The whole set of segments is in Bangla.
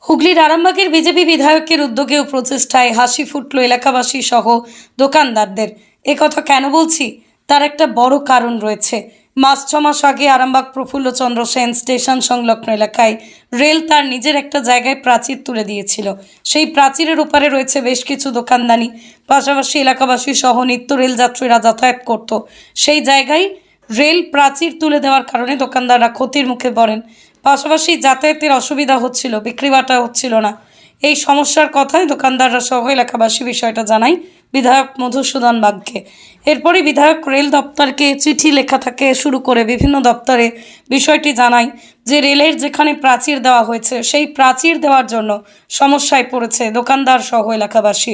হুগলির আরামবাগের বিজেপি বিধায়কের উদ্যোগে ও প্রচেষ্টায় হাসি ফুটল এলাকাবাসী সহ দোকানদারদের। একথা কেন বলছি, তার একটা বড় কারণ রয়েছে। মাস 6 মাস আগে আরামবাগ প্রফুল্লচন্দ্র সেন স্টেশন সংলগ্ন এলাকায় রেল তার নিজের একটা জায়গায় প্রাচীর তুলে দিয়েছিল। সেই প্রাচীরের ওপারে রয়েছে বেশ কিছু দোকানদানি, পাশাপাশি এলাকাবাসী সহ নিত্য রেল যাত্রীরা যাতায়াত করত। সেই জায়গায় রেল প্রাচীর তুলে দেওয়ার কারণে দোকানদাররা ক্ষতির মুখে পড়েন। পাশাপাশি যাতায়াতের অসুবিধা হচ্ছিল, বিক্রি বাটা হচ্ছিল না। এই সমস্যার কথায় দোকানদাররা সহ এলাকাবাসী বিষয়টা জানায় বিধায়ক মধুসূদন বাগকে। এরপরই বিধায়ক রেল দপ্তরকে চিঠি লেখা থেকে শুরু করে বিভিন্ন দপ্তরে বিষয়টি জানায় যে রেলের যেখানে প্রাচীর দেওয়া হয়েছে সেই প্রাচীর দেওয়ার জন্য সমস্যায় পড়েছে দোকানদার সহ এলাকাবাসী।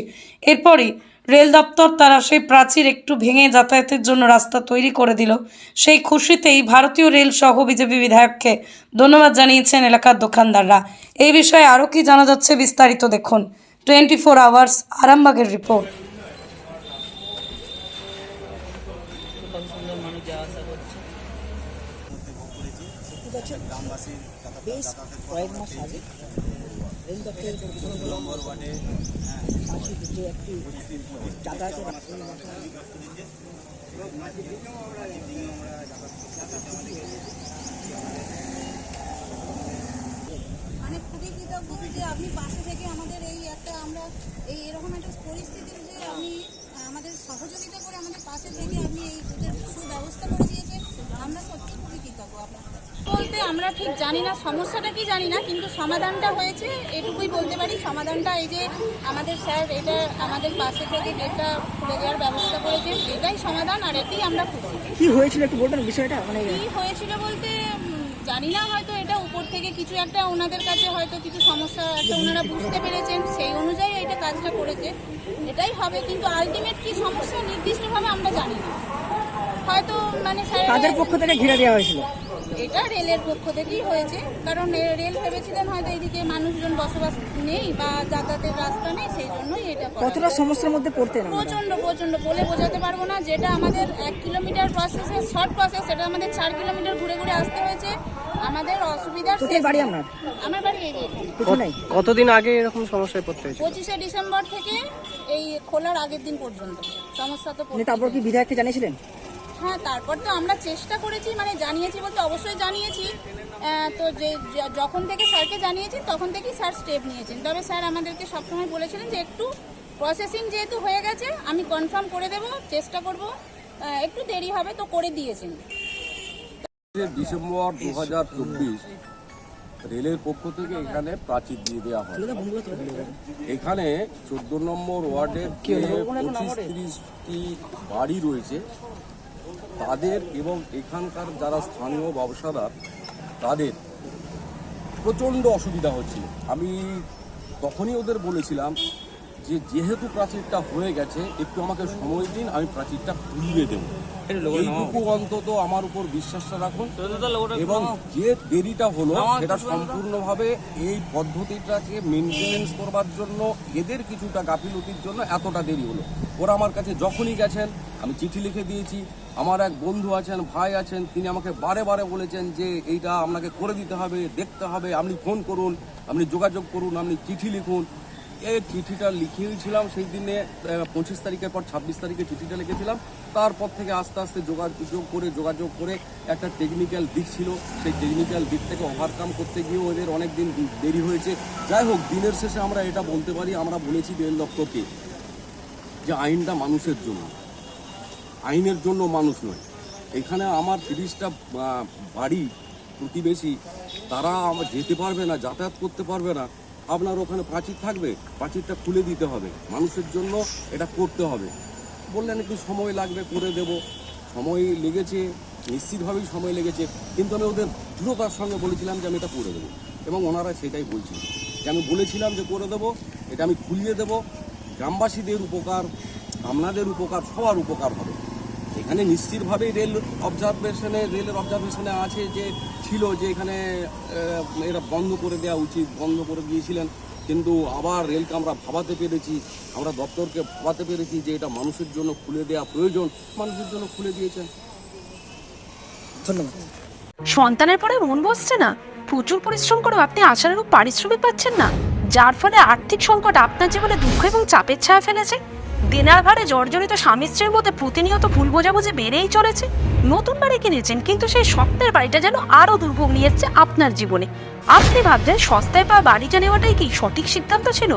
এরপরই রেল দপ্তর তারা সেই প্রাচীর একটু ভেঙে যাতায়াতের জন্য রাস্তা তৈরি করে দিল। সেই খুশিতেই ভারতীয় রেল সহ বিজেপি বিধায়ককে ধন্যবাদ জানিয়েছেন এলাকার দোকানদাররা। এই বিষয়ে আরও কি জানা যাচ্ছে বিস্তারিত দেখুন 24 আওয়ার্স আরামবাগের রিপোর্ট। বেশ কয়েক মাস আগে রেল দপ্তরের নম্বর ওয়ার্ডে পাঁচি যে একটি যাতায়াতের মানে খুবই কৃতজ্ঞ যে আপনি পাশে থেকে আমাদের এই একটা আমরা এরকম একটা পরিস্থিতির যে আপনি আমাদের সহযোগিতা করে আমাদের পাশে থেকে আপনি এই সুব্যবস্থা করে দিয়েছেন। আমরা সত্যি খুবই কৃতজ্ঞ আপনার কাছে। বলতে আমরা ঠিক জানি না সমস্যাটা কি জানি না, কিন্তু সমাধানটা হয়েছে এটুকুই বলতে পারি। সমাধানটা এই যে আমাদের স্যার এটা আমাদের পাশে থেকে গেটটা খুলে দেওয়ার ব্যবস্থা করেছেন, এটাই সমাধান। আর এতেই আমরা খুশি। কি হয়েছিল একটু বলবেন বিষয়টা? মানে কি হয়েছিল বলতে জানি না, হয়তো এটা উপর থেকে কিছু একটা ওনাদের কাছে হয়তো কিছু সমস্যা একটা ওনারা বুঝতে পেরেছেন, সেই অনুযায়ী এটা কাজটা করেছে, এটাই হবে। কিন্তু আলটিমেট কি সমস্যা নির্দিষ্টভাবে আমরা জানি না। হয়তো মানে কাজের পক্ষ থেকে ঘিরে দেওয়া হয়েছিল, এটা রেলের পক্ষ থেকেই হয়েছে। কারণ রেল ভেবেছিলেন হয়তো এইদিকে মানুষজন বসবাস নেই বা যাতায়াতের রাস্তা নেই, সেই জন্যই এটা। কতটা সমস্যার মধ্যে পড়তেন? প্রচণ্ড প্রচণ্ড বলে বোঝাতে পারবো না। যেটা আমাদের 1 কিলোমিটার প্রসেসে শর্ট প্রসেস, সেটা আমাদের 4 কিলোমিটার ঘুরে ঘুরে আসতে হয়েছে। আমাদের অসুবিধার কোথায় বাড়ি আপনার? আমার বাড়ি এই কতদিন আগে এরকম সমস্যায় পড়তে হয়েছে? 25শে ডিসেম্বর থেকে এই খোলার আগের দিন পর্যন্ত সমস্যা তো। তারপর কি বিধায়ককে জানিয়েছিলেন? হ্যাঁ, তারপর তো আমরা চেষ্টা করেছি, মানে জানিয়েছি বলতে অবশ্যই জানিয়েছি। তো যে যখন থেকে স্যারকে জানিয়েছি তখন থেকেই স্যার স্টেপ নিয়েছেন। তবে স্যার আমাদেরকে সবসময় বলেছিলেন যে একটু প্রসেসিং যেহেতু হয়ে গেছে আমি কনফার্ম করে দেব, চেষ্টা করব, একটু দেরি হবে, তো করে দিয়েছেন। ডিসেম্বর 2024 রেলের পক্ষ থেকে এখানে প্রাচীর দিয়ে দেওয়া হয়। এখানে 14 নম্বর ওয়ার্ডের 25-30টি বাড়ি রয়েছে, তাদের এবং এখানকার যারা স্থানীয় ব্যবসাদার তাদের প্রচণ্ড অসুবিধা হচ্ছিল। আমি তখনই ওদের বলেছিলাম যে যেহেতু প্রাচীরটা হয়ে গেছে একটু আমাকে সময় দিন, আমি প্রাচীরটা খুলিয়ে দেবো। এইটুকু অন্তত আমার উপর বিশ্বাসটা রাখুন। এবং যে দেরিটা হলো সেটা সম্পূর্ণভাবে এই পদ্ধতিটাকে মেনটেনেন্স করবার জন্য, এদের কিছুটা গাফিলতির জন্য এতটা দেরি হলো। ওরা আমার কাছে যখনই গেছেন আমি চিঠি লিখে দিয়েছি। আমার এক বন্ধু আছেন, ভাই আছেন, তিনি আমাকে বারে বারে বলেছেন যে এইটা আপনাকে করে দিতে হবে, দেখতে হবে, আপনি ফোন করুন, আপনি যোগাযোগ করুন, আপনি চিঠি লিখুন। এই চিঠিটা লিখিয়েছিলাম সেই দিনে 25 তারিখের পর 26 তারিখে চিঠিটা লিখেছিলাম। তারপর থেকে আস্তে আস্তে যোগাযোগ করে একটা টেকনিক্যাল দিক ছিল, সেই টেকনিক্যাল দিক থেকে ওভারকাম করতে গিয়েও ওদের অনেক দিন দেরি হয়েছে। যাই হোক, দিনের শেষে আমরা এটা বলতে পারি, আমরা বলেছি রেল দপ্তরকে যে আইনটা মানুষের জন্য, আইনের জন্য মানুষ নয়। এখানে আমার 30টা বাড়ি প্রতিবেশী, তারা যেতে পারবে না, যাতায়াত করতে পারবে না। আপনার ওখানে প্রাচীর থাকবে, প্রাচীরটা খুলে দিতে হবে, মানুষের জন্য এটা করতে হবে। বললেন একটু সময় লাগবে, করে দেব। সময় লেগেছে, নিশ্চিতভাবেই সময় লেগেছে, কিন্তু আমি ওদের দৃঢ়তার সঙ্গে বলেছিলাম যে আমি এটা করে দেবো, এবং ওনারা সেটাই বলছিল যে আমি বলেছিলাম যে করে দেবো, এটা আমি খুলিয়ে দেব। গ্রামবাসীদের উপকার, আপনাদের উপকার, সবার উপকার হবে। এখানে নিশ্চিতভাবেই রেলের অবজারভেশনে আছে যে ছিল যে এখানে এরা বন্ধ করে দেওয়া উচিত, বন্ধ করে দিয়েছিলেন। কিন্তু আবার রেলকে আমরা ভাবাতে পেরেছি, আমরা দপ্তরকে ভাবাতে পেরেছি যে এটা মানুষের জন্য খুলে দেওয়া প্রয়োজন, মানুষের জন্য খুলে দিয়েছেন। ধন্যবাদ। সন্তানের পরে মন বসছে না, প্রচুর পরিশ্রম করেও আপনি আশানুরূপ পারিশ্রমিক পাচ্ছেন না, যার ফলে আর্থিক সংকট আপনার জীবনে দুঃখ এবং চাপের ছায়া ফেলেছে। দিনার ভারে জর্জরিত স্বামী স্ত্রীর মধ্যে প্রতিনিয়ত ভুল বোঝাবুঝি বেড়েই চলেছে। নতুন বাড়ি কিনেছেন, কিন্তু সেই স্বপ্নের বাড়িটা যেন আরো দুর্ভোগ নিয়ে এসেছে আপনার জীবনে। আপনি ভাবছেন সস্তায় পাওয়া বাড়িটা নেওয়াটাই কি সঠিক সিদ্ধান্ত ছিল?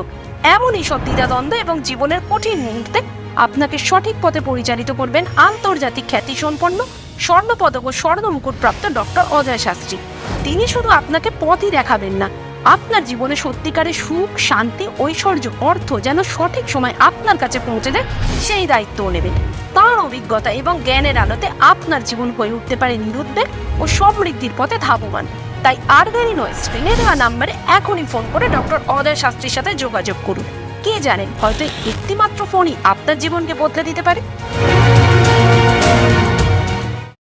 এমনই সব দ্বিধাদ্বন্দ্ব এবং জীবনের কঠিন মুহূর্তে আপনাকে সঠিক পথে পরিচালিত করবেন আন্তর্জাতিক খ্যাতিসম্পন্ন স্বর্ণপদক ও স্বর্ণ মুকুটপ্রাপ্ত ডক্টর অজয় শাস্ত্রী। তিনি শুধু আপনাকে পথই দেখাবেন না, আপনার জীবনে সত্যিকারের সুখ, শান্তি, ঐশ্বর্য, অর্থ যেন সঠিক সময় আপনার কাছে পৌঁছে দেয় সেই দায়িত্বও নেবেন। তার অভিজ্ঞতা এবং জ্ঞানের আলোতে আপনার জীবন হয়ে উঠতে পারে নিরুদ্বেগ ও সমৃদ্ধির পথে ধাবমান। তাই আর দেরি নয়, স্ক্রিনে দেওয়া নাম্বারে এখনই ফোন করে ডক্টর অজয় শাস্ত্রীর সাথে যোগাযোগ করুন। কে জানেন, হয়তো একটিমাত্র ফোনই আপনার জীবনকে বদলে দিতে পারে।